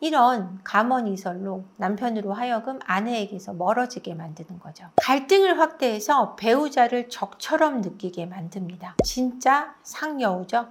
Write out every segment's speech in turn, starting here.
이런 감언이설로 남편으로 하여금 아내에게서 멀어지게 만드는 거죠. 갈등을 확대해서 배우자를 적처럼 느끼게 만듭니다. 진짜 상여우죠?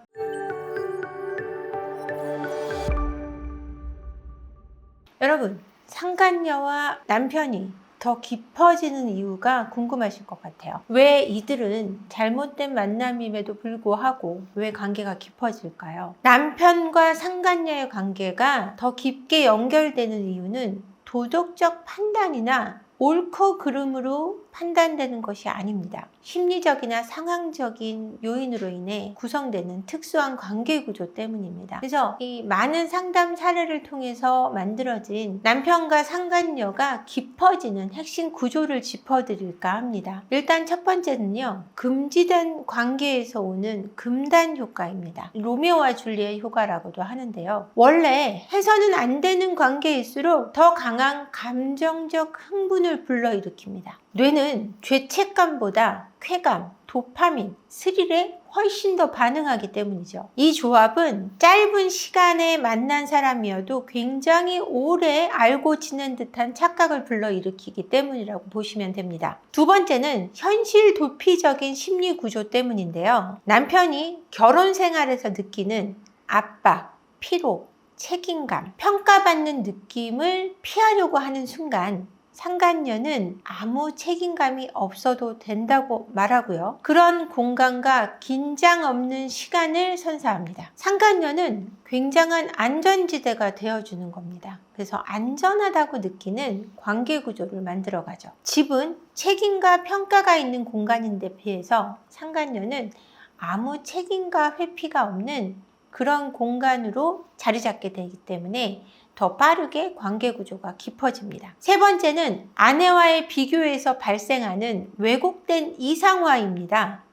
여러분, 상간녀와 남편이 더 깊어지는 이유가 궁금하실 것 같아요. 왜 이들은 잘못된 만남임에도 불구하고 왜 관계가 깊어질까요? 남편과 상간녀의 관계가 더 깊게 연결되는 이유는 도덕적 판단이나 옳고 그름으로 판단되는 것이 아닙니다. 심리적이나 상황적인 요인으로 인해 구성되는 특수한 관계 구조 때문입니다. 그래서 이 많은 상담 사례를 통해서 만들어진 남편과 상간녀가 깊어지는 핵심 구조를 짚어드릴까 합니다. 일단 첫 번째는요, 금지된 관계에서 오는 금단 효과입니다. 로미오와 줄리엣 효과라고도 하는데요. 원래 해서는 안 되는 관계일수록 더 강한 감정적 흥분을 불러일으킵니다. 뇌는 죄책감보다 쾌감, 도파민, 스릴에 훨씬 더 반응하기 때문이죠. 이 조합은 짧은 시간에 만난 사람이어도 굉장히 오래 알고 지낸 듯한 착각을 불러일으키기 때문이라고 보시면 됩니다. 두 번째는 현실 도피적인 심리 구조 때문인데요. 남편이 결혼 생활에서 느끼는 압박, 피로, 책임감, 평가받는 느낌을 피하려고 하는 순간 상간녀는 아무 책임감이 없어도 된다고 말하고요. 그런 공간과 긴장 없는 시간을 선사합니다. 상간녀는 굉장한 안전지대가 되어주는 겁니다. 그래서 안전하다고 느끼는 관계 구조를 만들어가죠. 집은 책임과 평가가 있는 공간인데 비해서 상간녀는 아무 책임과 회피가 없는 그런 공간으로 자리 잡게 되기 때문에 더 빠르게 관계 구조가 깊어집니다. 세 번째는 아내와의 비교에서 발생하는 왜곡된 이상화입니다.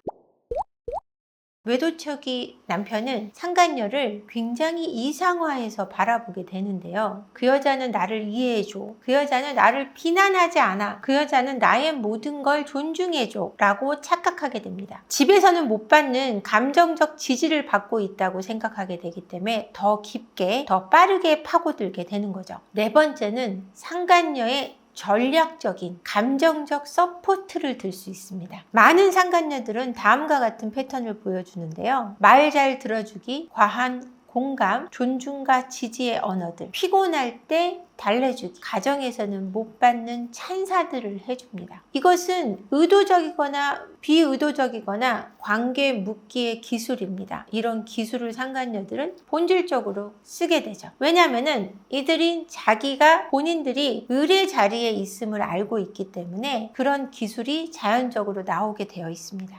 외도적이 남편은 상간녀를 굉장히 이상화해서 바라보게 되는데요. 그 여자는 나를 이해해줘. 그 여자는 나를 비난하지 않아. 그 여자는 나의 모든 걸 존중해줘. 라고 착각하게 됩니다. 집에서는 못 받는 감정적 지지를 받고 있다고 생각하게 되기 때문에 더 깊게, 더 빠르게 파고들게 되는 거죠. 네 번째는 상간녀의 전략적인 감정적 서포트를 들 수 있습니다. 많은 상간녀들은 다음과 같은 패턴을 보여주는데요. 말 잘 들어주기, 과한 공감, 존중과 지지의 언어들, 피곤할 때 달래주기, 가정에서는 못 받는 찬사들을 해줍니다. 이것은 의도적이거나 비의도적이거나 관계 묻기의 기술입니다. 이런 기술을 상간녀들은 본질적으로 쓰게 되죠. 왜냐하면 이들이 자기가 본인들이 을의 자리에 있음을 알고 있기 때문에 그런 기술이 자연적으로 나오게 되어 있습니다.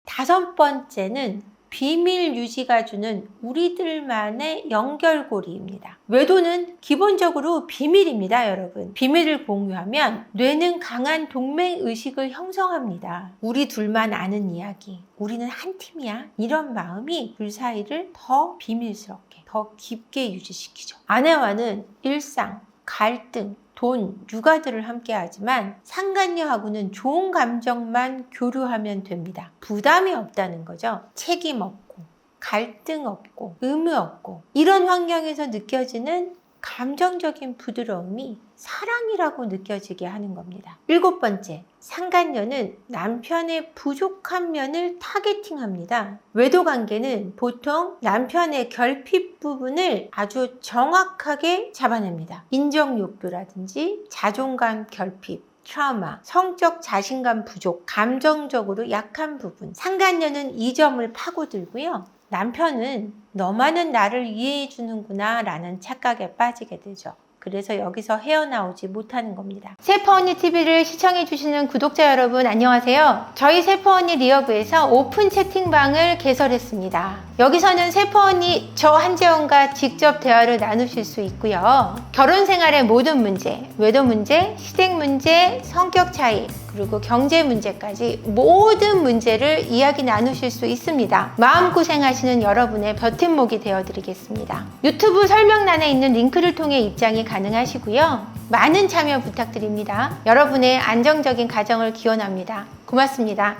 다섯 번째는 비밀 유지가 주는 우리들만의 연결고리입니다. 외도는 기본적으로 비밀입니다, 여러분. 비밀을 공유하면 뇌는 강한 동맹의식을 형성합니다. 우리 둘만 아는 이야기, 우리는 한 팀이야. 이런 마음이 둘 사이를 더 비밀스럽게, 더 깊게 유지시키죠. 아내와는 일상, 갈등, 돈, 육아들을 함께 하지만 상간녀하고는 좋은 감정만 교류하면 됩니다. 부담이 없다는 거죠. 책임 없고, 갈등 없고, 의무 없고 이런 환경에서 느껴지는 감정적인 부드러움이 사랑이라고 느껴지게 하는 겁니다. 일곱 번째, 상간녀는 남편의 부족한 면을 타겟팅합니다. 외도 관계는 보통 남편의 결핍 부분을 아주 정확하게 잡아냅니다. 인정 욕구라든지 자존감 결핍, 트라우마, 성적 자신감 부족, 감정적으로 약한 부분. 상간녀는 이 점을 파고들고요. 남편은 너만은 나를 이해해 주는구나 라는 착각에 빠지게 되죠. 그래서 여기서 헤어나오지 못하는 겁니다. 세퍼언니TV를 시청해주시는 구독자 여러분 안녕하세요. 저희 세퍼언니 리어브에서 오픈 채팅방을 개설했습니다. 여기서는 세퍼언니 저 한재원과 직접 대화를 나누실 수 있고요. 결혼 생활의 모든 문제, 외도 문제, 시댁 문제, 성격 차이, 그리고 경제 문제까지 모든 문제를 이야기 나누실 수 있습니다. 마음고생하시는 여러분의 버팀목이 되어드리겠습니다. 유튜브 설명란에 있는 링크를 통해 입장이 가능하시고요. 많은 참여 부탁드립니다. 여러분의 안정적인 가정을 기원합니다. 고맙습니다.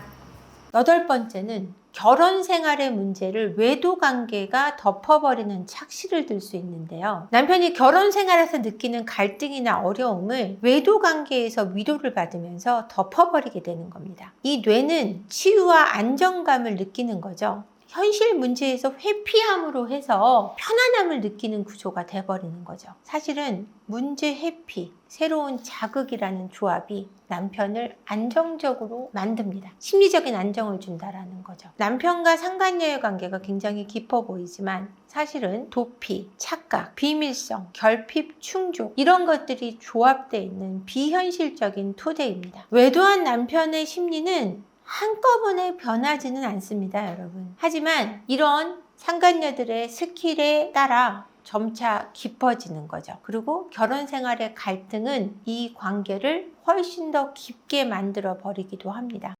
여덟 번째는 결혼 생활의 문제를 외도 관계가 덮어버리는 착시를 들 수 있는데요. 남편이 결혼 생활에서 느끼는 갈등이나 어려움을 외도 관계에서 위로를 받으면서 덮어버리게 되는 겁니다. 이 뇌는 치유와 안정감을 느끼는 거죠. 현실 문제에서 회피함으로 해서 편안함을 느끼는 구조가 돼버리는 거죠. 사실은 문제 회피, 새로운 자극이라는 조합이 남편을 안정적으로 만듭니다. 심리적인 안정을 준다라는 거죠. 남편과 상간녀의 관계가 굉장히 깊어 보이지만 사실은 도피, 착각, 비밀성, 결핍, 충족 이런 것들이 조합되어 있는 비현실적인 토대입니다. 외도한 남편의 심리는 한꺼번에 변하지는 않습니다, 여러분. 하지만 이런 상간녀들의 스킬에 따라 점차 깊어지는 거죠. 그리고 결혼 생활의 갈등은 이 관계를 훨씬 더 깊게 만들어 버리기도 합니다.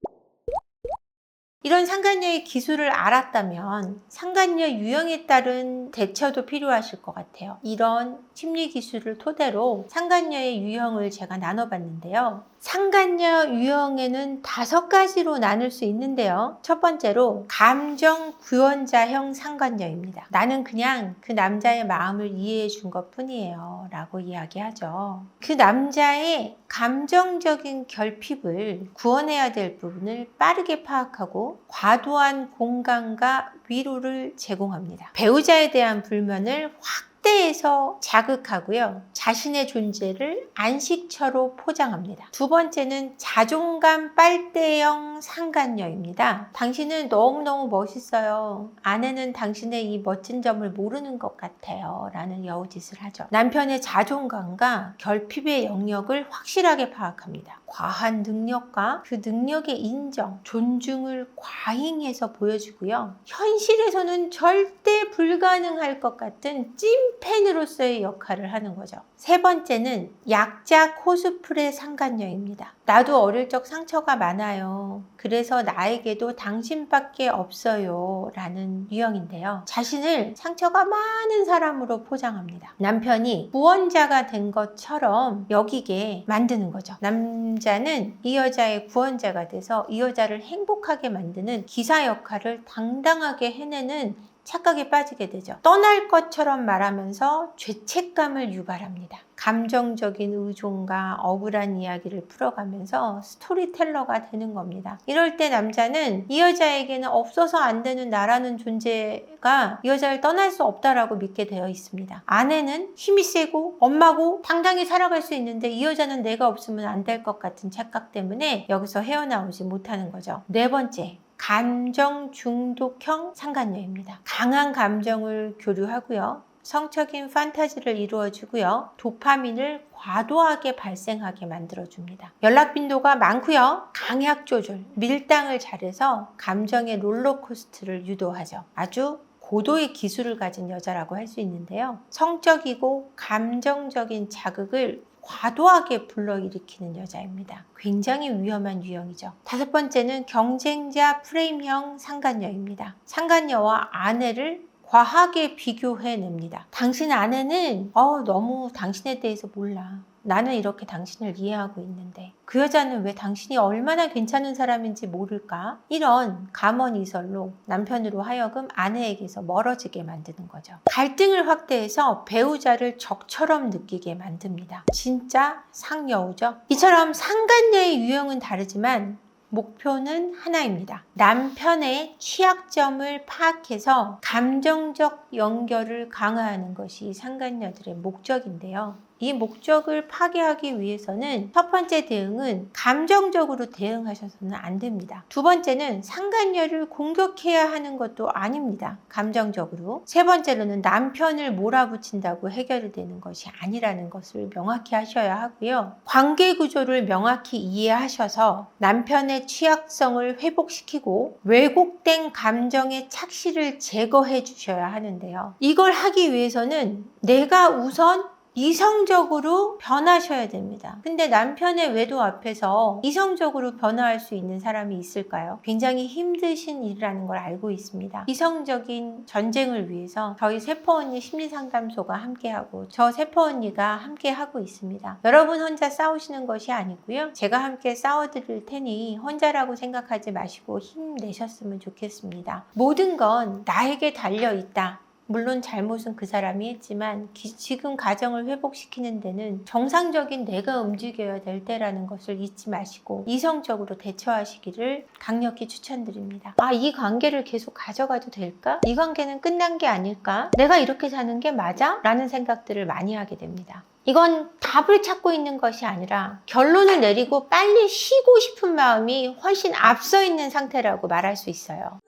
이런 상간녀의 기술을 알았다면 상간녀 유형에 따른 대처도 필요하실 것 같아요. 이런 심리 기술을 토대로 상간녀의 유형을 제가 나눠봤는데요. 상간녀 유형에는 5가지로 나눌 수 있는데요. 첫 번째로 감정 구현자형 상간녀입니다. 나는 그냥 그 남자의 마음을 이해해 준 것 뿐이에요 라고 이야기하죠. 그 남자의 감정적인 결핍을 구원해야 될 부분을 빠르게 파악하고 과도한 공감과 위로를 제공합니다. 배우자에 대한 불만을 확대해서 자극하고요. 자신의 존재를 안식처로 포장합니다. 두 번째는 자존감 빨대형 상간녀입니다. 당신은 너무너무 멋있어요. 아내는 당신의 이 멋진 점을 모르는 것 같아요 라는 여우짓을 하죠. 남편의 자존감과 결핍의 영역을 확실하게 파악합니다. 과한 능력과 그 능력의 인정, 존중을 과잉해서 보여주고요. 현실에서는 절대 불가능할 것 같은 찐팬으로서의 역할을 하는 거죠. 세 번째는 약자 코스프레 상간녀입니다. 나도 어릴 적 상처가 많아요. 그래서 나에게도 당신밖에 없어요 라는 유형인데요. 자신을 상처가 많은 사람으로 포장합니다. 남편이 구원자가 된 것처럼 여기게 만드는 거죠. 남자는 이 여자의 구원자가 돼서 이 여자를 행복하게 만드는 기사 역할을 당당하게 해내는 착각에 빠지게 되죠. 떠날 것처럼 말하면서 죄책감을 유발합니다. 감정적인 의존과 억울한 이야기를 풀어가면서 스토리텔러가 되는 겁니다. 이럴 때 남자는 이 여자에게는 없어서 안 되는 나라는 존재가 이 여자를 떠날 수 없다라고 믿게 되어 있습니다. 아내는 힘이 세고 엄마고 당당히 살아갈 수 있는데 이 여자는 내가 없으면 안 될 것 같은 착각 때문에 여기서 헤어나오지 못하는 거죠. 네 번째, 감정 중독형 상간녀입니다. 강한 감정을 교류하고요. 성적인 판타지를 이루어주고요. 도파민을 과도하게 발생하게 만들어줍니다. 연락 빈도가 많고요. 강약 조절, 밀당을 잘해서 감정의 롤러코스터를 유도하죠. 아주 고도의 기술을 가진 여자라고 할 수 있는데요. 성적이고 감정적인 자극을 과도하게 불러일으키는 여자입니다. 굉장히 위험한 유형이죠. 5번째는 경쟁자 프레임형 상간녀입니다. 상간녀와 아내를 과하게 비교해냅니다. 당신 아내는 너무 당신에 대해서 몰라. 나는 이렇게 당신을 이해하고 있는데 그 여자는 왜 당신이 얼마나 괜찮은 사람인지 모를까? 이런 감언이설로 남편으로 하여금 아내에게서 멀어지게 만드는 거죠. 갈등을 확대해서 배우자를 적처럼 느끼게 만듭니다. 진짜 상여우죠? 이처럼 상간녀의 유형은 다르지만 목표는 하나입니다. 남편의 취약점을 파악해서 감정적 연결을 강화하는 것이 상간녀들의 목적인데요. 이 목적을 파괴하기 위해서는 첫 번째 대응은 감정적으로 대응하셔서는 안 됩니다. 두 번째는 상간녀를 공격해야 하는 것도 아닙니다. 감정적으로. 세 번째로는 남편을 몰아붙인다고 해결이 되는 것이 아니라는 것을 명확히 하셔야 하고요. 관계 구조를 명확히 이해하셔서 남편의 취약성을 회복시키고 왜곡된 감정의 착시를 제거해 주셔야 하는데요. 이걸 하기 위해서는 내가 우선 이성적으로 변하셔야 됩니다. 근데 남편의 외도 앞에서 이성적으로 변화할 수 있는 사람이 있을까요? 굉장히 힘드신 일이라는 걸 알고 있습니다. 이성적인 전쟁을 위해서 저희 세포 언니 심리상담소가 함께하고 저 세포 언니가 함께하고 있습니다. 여러분 혼자 싸우시는 것이 아니고요. 제가 함께 싸워드릴 테니 혼자라고 생각하지 마시고 힘내셨으면 좋겠습니다. 모든 건 나에게 달려있다. 물론 잘못은 그 사람이 했지만 지금 가정을 회복시키는 데는 정상적인 내가 움직여야 될 때라는 것을 잊지 마시고 이성적으로 대처하시기를 강력히 추천드립니다. 이 관계를 계속 가져가도 될까? 이 관계는 끝난 게 아닐까? 내가 이렇게 사는 게 맞아? 라는 생각들을 많이 하게 됩니다. 이건 답을 찾고 있는 것이 아니라 결론을 내리고 빨리 쉬고 싶은 마음이 훨씬 앞서 있는 상태라고 말할 수 있어요.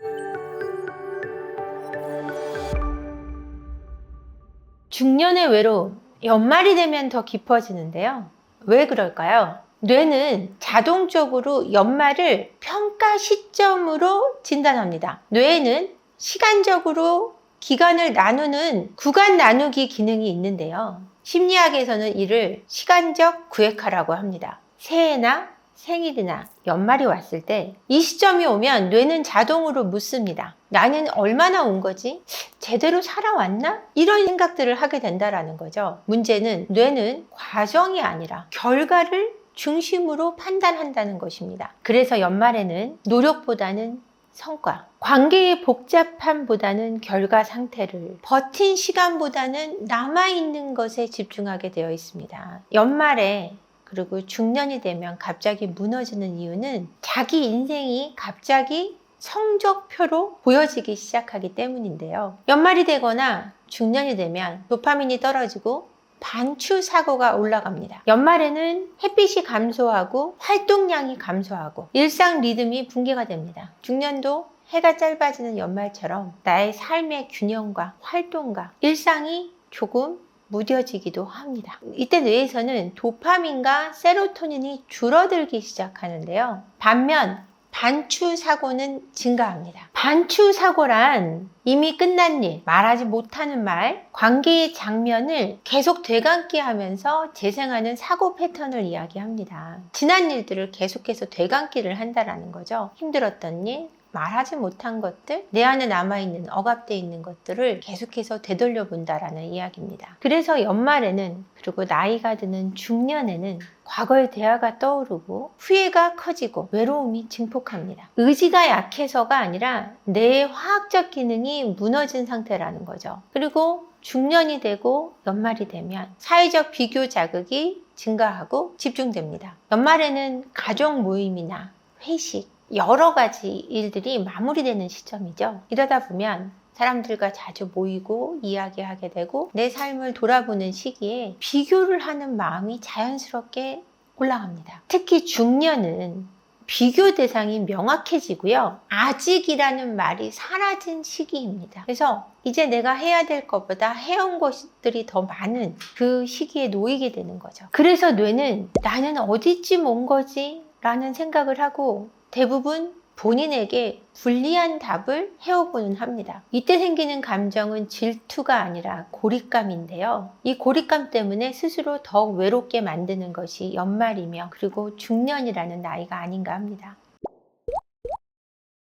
중년의 외로움, 연말이 되면 더 깊어지는데요. 왜 그럴까요? 뇌는 자동적으로 연말을 평가 시점으로 진단합니다. 뇌에는 시간적으로 기간을 나누는 구간 나누기 기능이 있는데요. 심리학에서는 이를 시간적 구획화라고 합니다. 새해나 생일이나 연말이 왔을 때 이 시점이 오면 뇌는 자동으로 묻습니다. 나는 얼마나 온 거지? 제대로 살아왔나? 이런 생각들을 하게 된다는 거죠. 문제는 뇌는 과정이 아니라 결과를 중심으로 판단한다는 것입니다. 그래서 연말에는 노력보다는 성과, 관계의 복잡함보다는 결과 상태를, 버틴 시간보다는 남아있는 것에 집중하게 되어 있습니다. 연말에 그리고 중년이 되면 갑자기 무너지는 이유는 자기 인생이 갑자기 성적표로 보여지기 시작하기 때문인데요. 연말이 되거나 중년이 되면 도파민이 떨어지고 반추 사고가 올라갑니다. 연말에는 햇빛이 감소하고 활동량이 감소하고 일상 리듬이 붕괴가 됩니다. 중년도 해가 짧아지는 연말처럼 나의 삶의 균형과 활동과 일상이 조금 무뎌지기도 합니다. 이때 뇌에서는 도파민과 세로토닌이 줄어들기 시작하는데요. 반면 반추 사고는 증가합니다. 반추 사고란 이미 끝난 일, 말하지 못하는 말, 관계의 장면을 계속 되감게 하면서 재생하는 사고 패턴을 이야기합니다. 지난 일들을 계속해서 되감기를 한다는 거죠. 힘들었던 일, 말하지 못한 것들, 내 안에 남아있는 억압되어 있는 것들을 계속해서 되돌려 본다라는 이야기입니다. 그래서 연말에는 그리고 나이가 드는 중년에는 과거의 대화가 떠오르고 후회가 커지고 외로움이 증폭합니다. 의지가 약해서가 아니라 내 화학적 기능이 무너진 상태라는 거죠. 그리고 중년이 되고 연말이 되면 사회적 비교 자극이 증가하고 집중됩니다. 연말에는 가족 모임이나 회식, 여러 가지 일들이 마무리되는 시점이죠. 이러다 보면 사람들과 자주 모이고 이야기하게 되고 내 삶을 돌아보는 시기에 비교를 하는 마음이 자연스럽게 올라갑니다. 특히 중년은 비교 대상이 명확해지고요. 아직이라는 말이 사라진 시기입니다. 그래서 이제 내가 해야 될 것보다 해온 것들이 더 많은 그 시기에 놓이게 되는 거죠. 그래서 뇌는 나는 어디쯤 온 거지? 라는 생각을 하고 대부분 본인에게 불리한 답을 해오고는 합니다. 이때 생기는 감정은 질투가 아니라 고립감인데요. 이 고립감 때문에 스스로 더욱 외롭게 만드는 것이 연말이며 그리고 중년이라는 나이가 아닌가 합니다.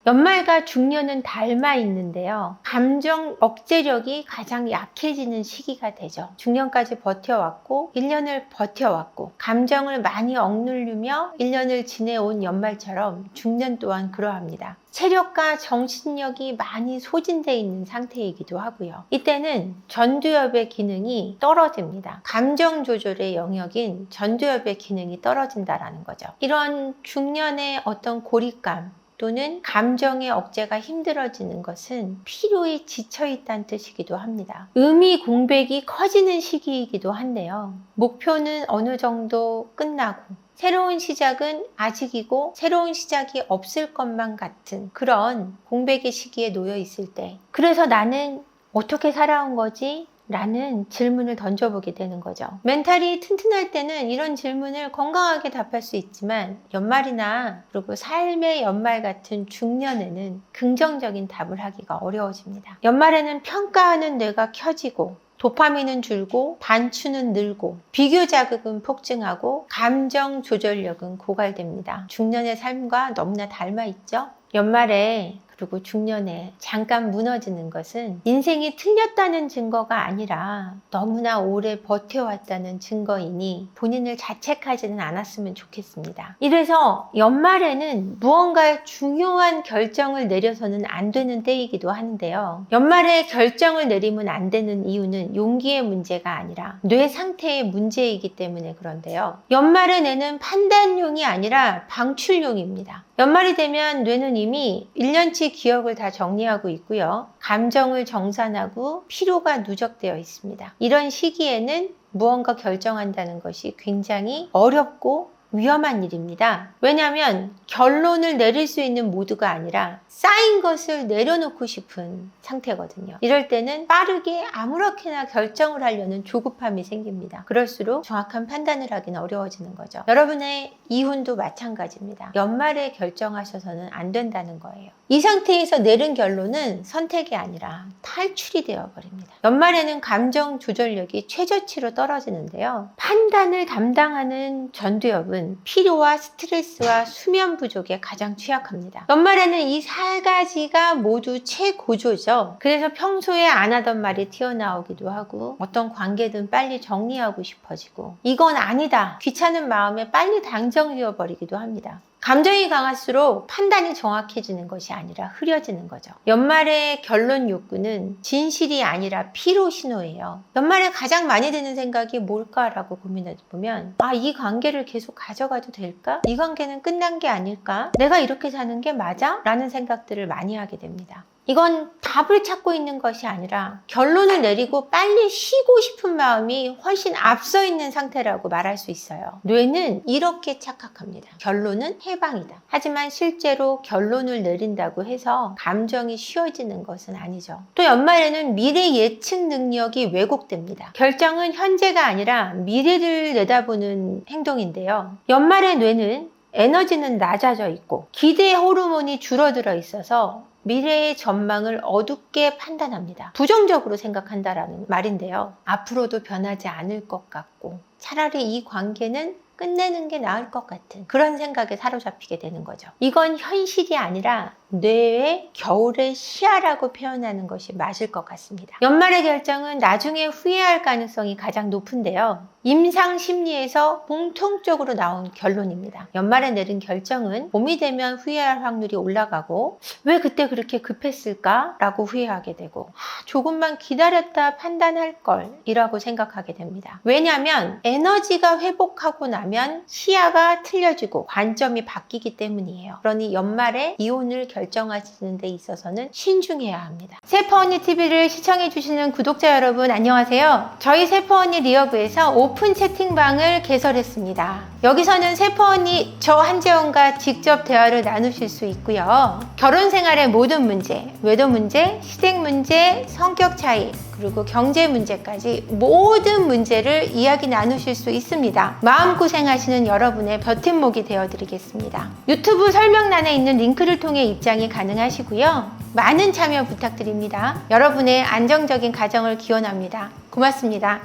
연말과 중년은 닮아 있는데요. 감정 억제력이 가장 약해지는 시기가 되죠. 중년까지 버텨왔고 1년을 버텨왔고 감정을 많이 억누르며 1년을 지내온 연말처럼 중년 또한 그러합니다. 체력과 정신력이 많이 소진되어 있는 상태이기도 하고요. 이때는 전두엽의 기능이 떨어집니다. 감정 조절의 영역인 전두엽의 기능이 떨어진다는 거죠. 이런 중년의 어떤 고립감 또는 감정의 억제가 힘들어지는 것은 피로에 지쳐있다는 뜻이기도 합니다. 의미 공백이 커지는 시기이기도 한데요. 목표는 어느 정도 끝나고 새로운 시작은 아직이고 새로운 시작이 없을 것만 같은 그런 공백의 시기에 놓여 있을 때 그래서 나는 어떻게 살아온 거지? 라는 질문을 던져보게 되는 거죠. 멘탈이 튼튼할 때는 이런 질문을 건강하게 답할 수 있지만 연말이나 그리고 삶의 연말 같은 중년에는 긍정적인 답을 하기가 어려워집니다. 연말에는 평가하는 뇌가 켜지고 도파민은 줄고 반추는 늘고 비교 자극은 폭증하고 감정 조절력은 고갈됩니다. 중년의 삶과 너무나 닮아 있죠? 연말에 그리고 중년에 잠깐 무너지는 것은 인생이 틀렸다는 증거가 아니라 너무나 오래 버텨왔다는 증거이니 본인을 자책하지는 않았으면 좋겠습니다. 이래서 연말에는 무언가 중요한 결정을 내려서는 안 되는 때이기도 한데요. 연말에 결정을 내리면 안 되는 이유는 용기의 문제가 아니라 뇌 상태의 문제이기 때문에 그런데요. 연말의 뇌는 판단용이 아니라 방출용입니다. 연말이 되면 뇌는 이미 1년치 기억을 다 정리하고 있고요. 감정을 정산하고 피로가 누적되어 있습니다. 이런 시기에는 무언가 결정한다는 것이 굉장히 어렵고 위험한 일입니다. 왜냐하면 결론을 내릴 수 있는 모드가 아니라 쌓인 것을 내려놓고 싶은 상태거든요. 이럴 때는 빠르게 아무렇게나 결정을 하려는 조급함이 생깁니다. 그럴수록 정확한 판단을 하기는 어려워지는 거죠. 여러분의 이혼도 마찬가지입니다. 연말에 결정하셔서는 안 된다는 거예요. 이 상태에서 내린 결론은 선택이 아니라 탈출이 되어버립니다. 연말에는 감정 조절력이 최저치로 떨어지는데요. 판단을 담당하는 전두엽은 피로와 스트레스와 수면 부족에 가장 취약합니다. 연말에는 이 세 가지가 모두 최고조죠. 그래서 평소에 안 하던 말이 튀어나오기도 하고 어떤 관계든 빨리 정리하고 싶어지고 이건 아니다 귀찮은 마음에 빨리 당정지어 버리기도 합니다. 감정이 강할수록 판단이 정확해지는 것이 아니라 흐려지는 거죠. 연말의 결론 욕구는 진실이 아니라 피로 신호예요. 연말에 가장 많이 드는 생각이 뭘까라고 고민해보면 이 관계를 계속 가져가도 될까? 이 관계는 끝난 게 아닐까? 내가 이렇게 사는 게 맞아? 라는 생각들을 많이 하게 됩니다. 이건 답을 찾고 있는 것이 아니라 결론을 내리고 빨리 쉬고 싶은 마음이 훨씬 앞서 있는 상태라고 말할 수 있어요. 뇌는 이렇게 착각합니다. 결론은 해방이다. 하지만 실제로 결론을 내린다고 해서 감정이 쉬워지는 것은 아니죠. 또 연말에는 미래 예측 능력이 왜곡됩니다. 결정은 현재가 아니라 미래를 내다보는 행동인데요. 연말의 뇌는 에너지는 낮아져 있고 기대 호르몬이 줄어들어 있어서 미래의 전망을 어둡게 판단합니다. 부정적으로 생각한다라는 말인데요. 앞으로도 변하지 않을 것 같고 차라리 이 관계는 끝내는 게 나을 것 같은 그런 생각에 사로잡히게 되는 거죠. 이건 현실이 아니라 뇌의 겨울의 시야라고 표현하는 것이 맞을 것 같습니다. 연말의 결정은 나중에 후회할 가능성이 가장 높은데요. 임상 심리에서 공통적으로 나온 결론입니다. 연말에 내린 결정은 봄이 되면 후회할 확률이 올라가고 왜 그때 그렇게 급했을까? 라고 후회하게 되고 조금만 기다렸다 판단할 걸 이라고 생각하게 됩니다. 왜냐하면 에너지가 회복하고 나면 시야가 틀려지고 관점이 바뀌기 때문이에요. 그러니 연말에 이혼을 결정하시는 데 있어서는 신중해야 합니다. 세퍼언니 TV를 시청해주시는 구독자 여러분 안녕하세요. 저희 세퍼언니 리어브에서 오픈 채팅방을 개설했습니다. 여기서는 세퍼언니 저 한재원과 직접 대화를 나누실 수 있고요. 결혼 생활의 모든 문제, 외도 문제, 시댁 문제, 성격 차이 그리고 경제 문제까지 모든 문제를 이야기 나누실 수 있습니다. 마음고생하시는 여러분의 버팀목이 되어드리겠습니다. 유튜브 설명란에 있는 링크를 통해 입장이 가능하시고요. 많은 참여 부탁드립니다. 여러분의 안정적인 가정을 기원합니다. 고맙습니다.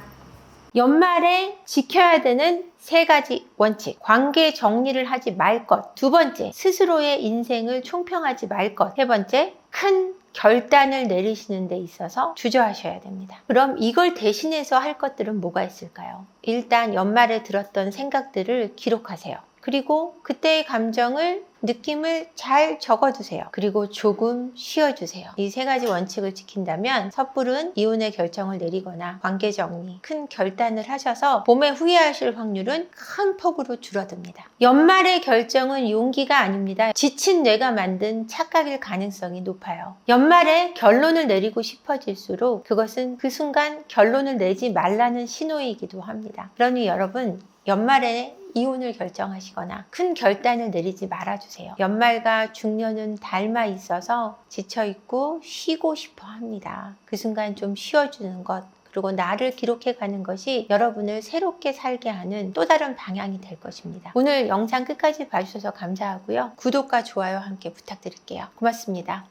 연말에 지켜야 되는 3가지 원칙. 관계 정리를 하지 말 것. 2번째, 스스로의 인생을 총평하지 말 것. 3번째, 큰 결단을 내리시는 데 있어서 주저하셔야 됩니다. 그럼 이걸 대신해서 할 것들은 뭐가 있을까요? 일단 연말에 들었던 생각들을 기록하세요. 그리고 그때의 감정을 느낌을 잘 적어두세요. 그리고 조금 쉬어주세요. 이 3가지 원칙을 지킨다면 섣부른 이혼의 결정을 내리거나 관계 정리, 큰 결단을 하셔서 봄에 후회하실 확률은 큰 폭으로 줄어듭니다. 연말의 결정은 용기가 아닙니다. 지친 뇌가 만든 착각일 가능성이 높아요. 연말에 결론을 내리고 싶어질수록 그것은 그 순간 결론을 내지 말라는 신호이기도 합니다. 그러니 여러분 연말에 이혼을 결정하시거나 큰 결단을 내리지 말아주세요. 연말과 중년은 닮아 있어서 지쳐있고 쉬고 싶어 합니다. 그 순간 좀 쉬어주는 것 그리고 나를 기록해가는 것이 여러분을 새롭게 살게 하는 또 다른 방향이 될 것입니다. 오늘 영상 끝까지 봐주셔서 감사하고요. 구독과 좋아요 함께 부탁드릴게요. 고맙습니다.